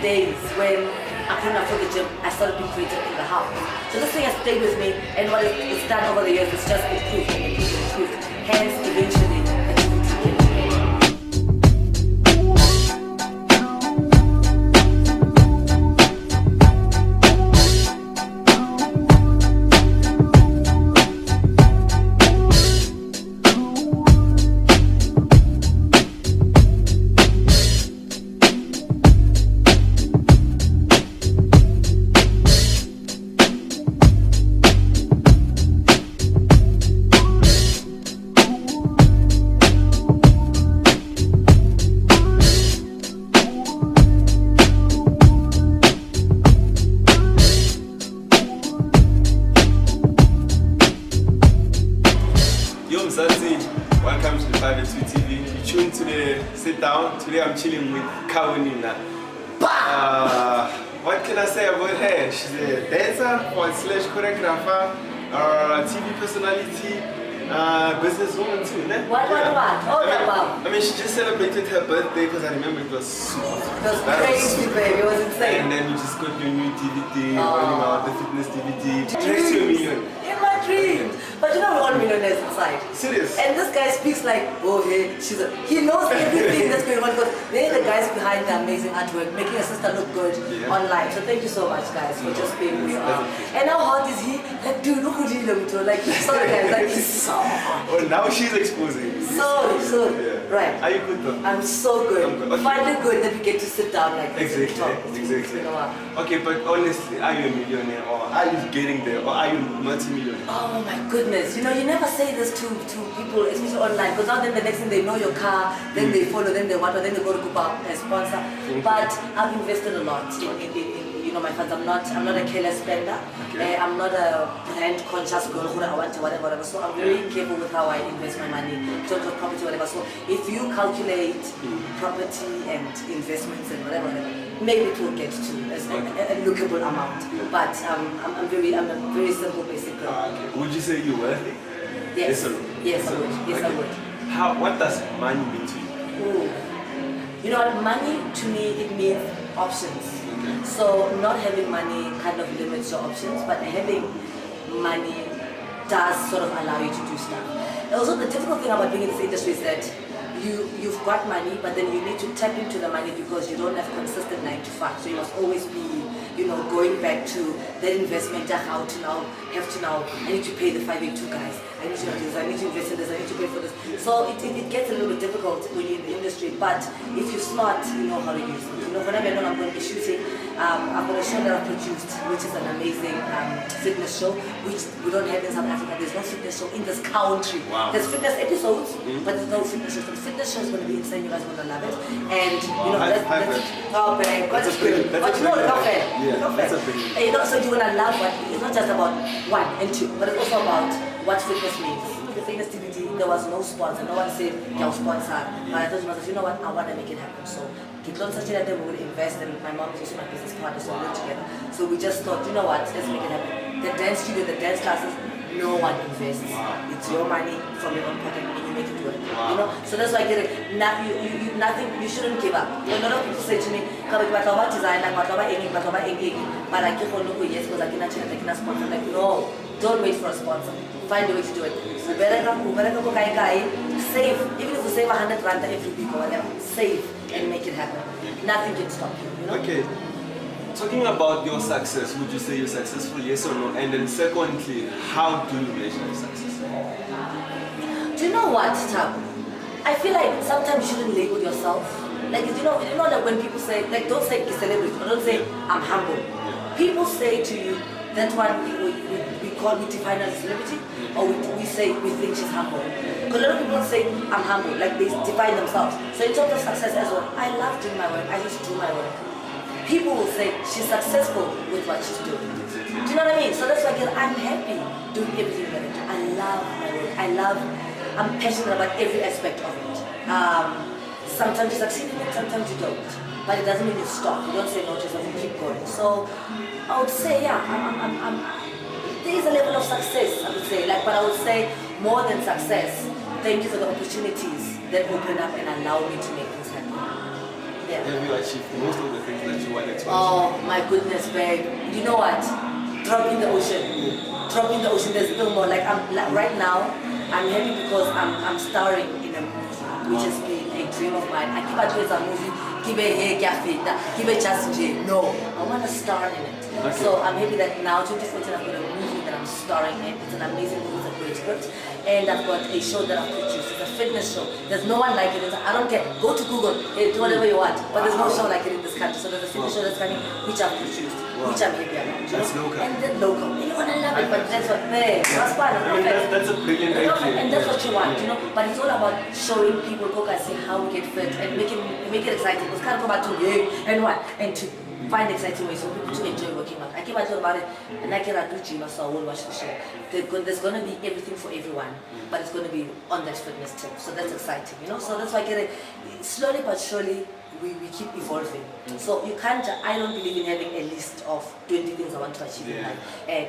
days when I couldn't afford the gym, I started being creative in the house. So this thing has stayed with me, and what it's done over the years, it's just improved and improved and improved. Hence, eventually, welcome to the 502 TV. You tune to the sit down. Today I'm chilling with Khabonina. What can I say about her? She's a dancer, / choreographer, TV personality, businesswoman too, ne? What? I mean, she just celebrated her birthday because I remember it was super. It was crazy, baby. It was insane. And then you just got your new DVD, running out the fitness DVD. Next to $1 million. In my dreams. But you know we're all millionaires inside. Serious? And this guy speaks like, oh hey, he knows everything that's going on because they're the guys behind the amazing artwork, making your sister look good online. So thank you so much guys for just being who you are. And how hot is he? Like dude, look who he like sorry guys, like he's so hot. Oh now she's exposing. So right. Are you good though? I'm so good. I'm good. Okay. Finally good that we get to sit down like this and talk. Exactly. Okay, but honestly, are you a millionaire or are you getting there or are you multi-millionaire? Oh my goodness, you know, you never say this to people, especially online, because now then the next thing they know your car, then they follow, then they want, then they go to Kupa and sponsor. But I've invested a lot in you know, my funds. I'm not a careless spender. Okay. I'm not a brand conscious girl who I want to whatever. So I'm very careful with how I invest my money in terms of property, whatever. So if you calculate property and investments and whatever, maybe it will get to a lookable amount. But I'm a very simple basic girl. Okay. Would you say you're wealthy? Yes. Yes, I would. Yes, I would. What does money mean to you? Ooh. You know what? Money to me it means options. Okay. So not having money kind of limits your options, but having money does sort of allow you to do stuff. And also the difficult thing about being in this industry is that you've got money, but then you need to tap into the money because you don't have consistent 9 to 5. So you must always be, you know, going back to that investment, how to now I need to pay the 582 guys. I need to do this, I need to invest in this, I need to pay for this. So it gets a little bit difficult when you're in the industry, but if you're smart, you know how to use it. You know, whenever I know I'm going to be shooting, I've got a show that I've produced, which is an amazing fitness show, which we don't have in South Africa. There's no fitness show in this country. Wow. There's fitness episodes, but there's no fitness show. So the fitness show is going to be insane. You guys are going to love it. And you know, that's oh man, that's good. But you know, not fair. You know, so you're going to love what it's not just about 1 and 2, but it's also about what fitness means. The fitness DVD, there was no sponsor. No one said, "You'll sponsor." But I thought to myself, you know what? I want to make it happen. So we will invest, and my mom is also my business partner, so we work together. So we just thought, you know what? Let's make it happen. The dance studio, the dance classes, no one invests. It's your money from your own pocket, and you make it work. You know. So that's why I get it. Nothing. You shouldn't give up. A lot of people say to me, but I keep on looking yes because I cannot sponsor. Like no. Don't wait for a sponsor. Find a way to do it. Save. Even if you save 100 rand every week or whatever, save and make it happen. Nothing can stop you. You know? Okay. Talking about your success, would you say you're successful, yes or no? And then secondly, how do you measure your success? Do you know what, Tab? I feel like sometimes you shouldn't label yourself. Like you know like when people say, like don't say celebrity, or don't say I'm humble. People say to you, that one we define as a celebrity, or we say we think she's humble. Because a lot of people say I'm humble, like they define themselves. So in terms of success as well, I love doing my work, I just do my work. People will say she's successful with what she's doing. Do you know what I mean? So that's why I'm happy doing everything that I do. I love my work. I'm passionate about every aspect of it. Sometimes you succeed in it, sometimes you don't. But it doesn't mean you stop. You don't say no to yourself, you keep going. So I would say, yeah, there is a level of success, I would say. But I would say more than success, thank you for the opportunities that open up and allow me to make things happen. Yeah. have you achieved most of the things that you wanted to achieve? Oh my goodness, babe. You know what? Dropping the ocean. Dropping the ocean, there's still more. Like right now, I'm happy because I'm starring in a movie, which has been a dream of mine. I keep doing a movie, give a hey, give a just J. No, I want to star in it. Okay. So I'm happy that now 2014 I've got a movie that I'm starring in. It's an amazing movie, it's a great script. And I've got a show that I've produced. It's a fitness show. There's no one like it. I don't care. Go to Google, hey, do whatever you want. But there's no show like it in this country. So there's a fitness show that's coming, which I've produced, which I'm happy about. That's local. And then local. And you want to love it, but that's what that's fun. I mean, that's a brilliant idea. And that's what you want, you know. But it's all about showing people, go guys, see how we get fit and make it exciting. Because can't go back to and what and to find exciting ways for people to enjoy working out. I keep talking about it, and I cannot do gym, so I won't watch the show. There's going to be everything for everyone, but it's going to be on that fitness tip. So that's exciting, you know. So that's why I get it. Slowly but surely, we keep evolving. So you can't. I don't believe in having a list of 20 things I want to achieve in life.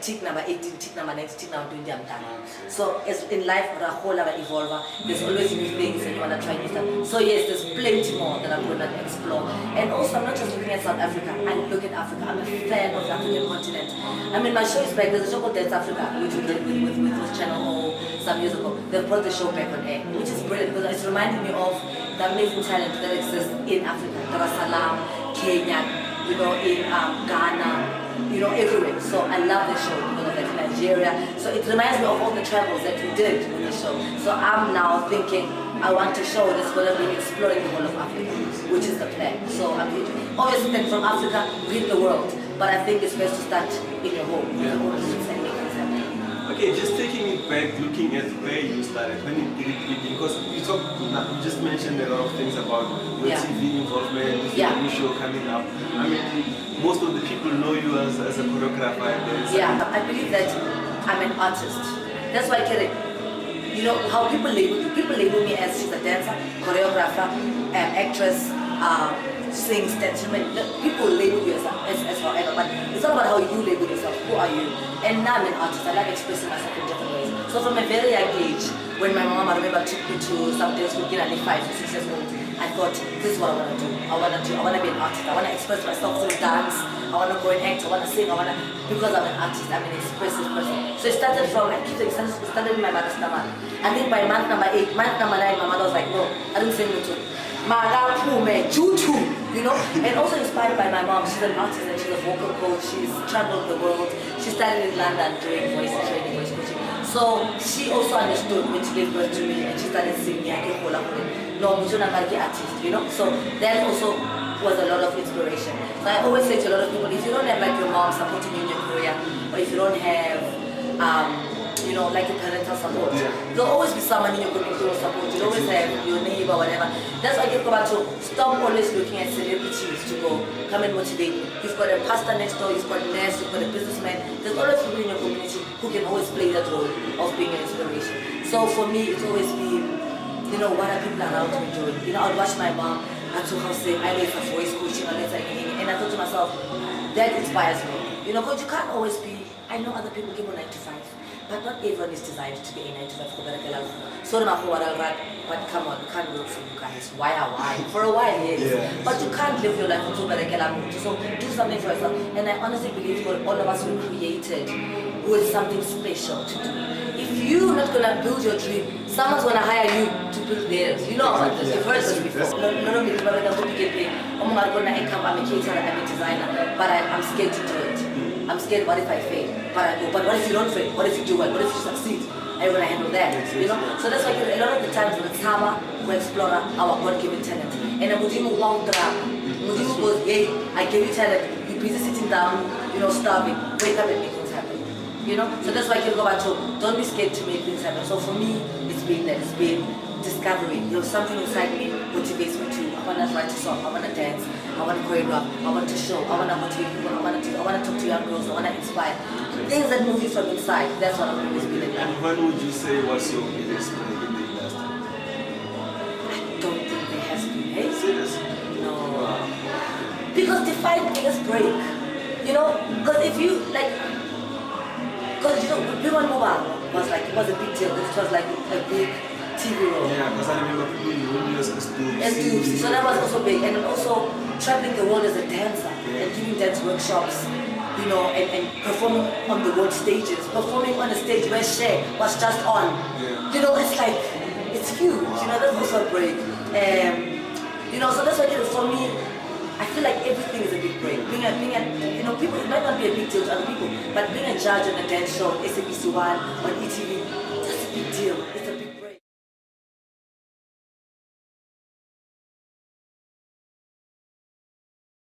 Tick number 18, tick number 19, tick number 20, I'm done. So as in life, we're a whole other evolver. There's always new things and you want to try new stuff. So yes, there's plenty more that I'm going to explore. And also, I'm not just looking at South Africa. I look at Africa. I'm a fan of the African continent. I mean, my show is back. There's a show called Dance Africa, which we did with Channel O some years ago. They brought the show back on air, which is brilliant because it's reminding me of the amazing talent that exists in Africa, Dar es Salaam, Kenya, you know, in Ghana, you know, everywhere. So I love the show because of that, Nigeria. So it reminds me of all the travels that we did with the show. So I'm now thinking I want a show that's going to be exploring the whole of Africa, which is the plan. So I'm obviously then from Africa, read the world. But I think it's best to start in your home, in your own roots and make things happen. Okay, just taking it back, looking at where you started, when you did it, because you just mentioned a lot of things about your TV involvement, your new show coming up. I mean, most of the people know you as a choreographer. I believe that I'm an artist. That's why I get it. You know, how people label you. People label me as she's a dancer, choreographer, actress, sings, dances. People label you as however, but it's all about how you label yourself. Who are you? And now I'm an artist. I like expressing myself in different ways. So from a very young age, when my mom, I remember, took me to some dance school, at 5 or 6 years old, I thought, this is what I want to do. I want to be an artist. I want to express myself through dance. I want to go and act. I want to sing. Because I'm an artist. I'm an expressive person. So it started from, it started in my mother's stomach. I think by month number 8, month number 9, my mother was like, no, I don't sing you too. You know, and also inspired by my mom. She's an artist and she's a vocal coach. She's traveled the world. She started in London doing voice training, voice coaching. So she also understood when she gave birth to me and she started singing. No, artist, you know. So that also was a lot of inspiration. So I always say to a lot of people, if you don't have like your mom supporting you in your career, or if you don't have you know, like a parental support. There'll always be someone in your community who will support you. You'll always have your neighbor, whatever. That's why I get back to stop always looking at celebrities to go, come and motivate you. You've got a pastor next door, you've got a nurse, you've got a businessman. There's always people in your community who can always play that role of being an inspiration. So for me, it's always been, you know, what are people around me doing? You know, I'd watch my mom, I told her saying, I know it's a voice coaching, I know it's anything. And I thought to myself, that inspires me. You know, because you can't always be, I know other people give a 9 to 5. But not everyone is designed to be a 9 to 5 for so but come on, you can't work for you guys. Why? For a while, yes. But you can't live your life so do something for yourself. And I honestly believe all of us were created with something special to do. If you're not gonna build your dream, someone's gonna hire you to build theirs. You know about this, you've heard this before. I'm a caterer, I'm a designer, but I'm scared to do it. I'm scared, what if I fail? But what if you don't fail? What if you do well? What if you succeed? Are you going to handle that? You know? So that's why a lot of the times we summer, we explore our God-given talent. And Mudimu goes, hey, I gave you talent. You're busy sitting down, you know, starving. Wake up and make things happen. You know? So that's why I can go back to, don't be scared to make things happen. So for me, it's been that. It's been discovery. You know, something inside me motivates me to, I want to write a song, I want to dance, I want to choreograph, I want to show, I want to motivate people, I want to talk to young girls, I want to inspire. Things that move you from inside, that's what I've always been in. And when would you say was your biggest break in the industry? I don't think there has been. Hey? Serious? No. Wow. Because define biggest break. You know, because if you, like, because you know, Women Mobile was a big deal. It was like a big TV role. Yeah, because I remember people in Romeo So that was also big. And then also traveling the world as a dancer and giving dance workshops, you know, and performing on the world stages, performing on a stage where Cher was just on. Yeah. You know, it's like, it's huge. You know, that's also a break. You know, so that's why for me, I feel like everything is a big break. Being a, you know, people, it might not be a big deal to other people, but being a judge on a dance show, SABC1, on ETV,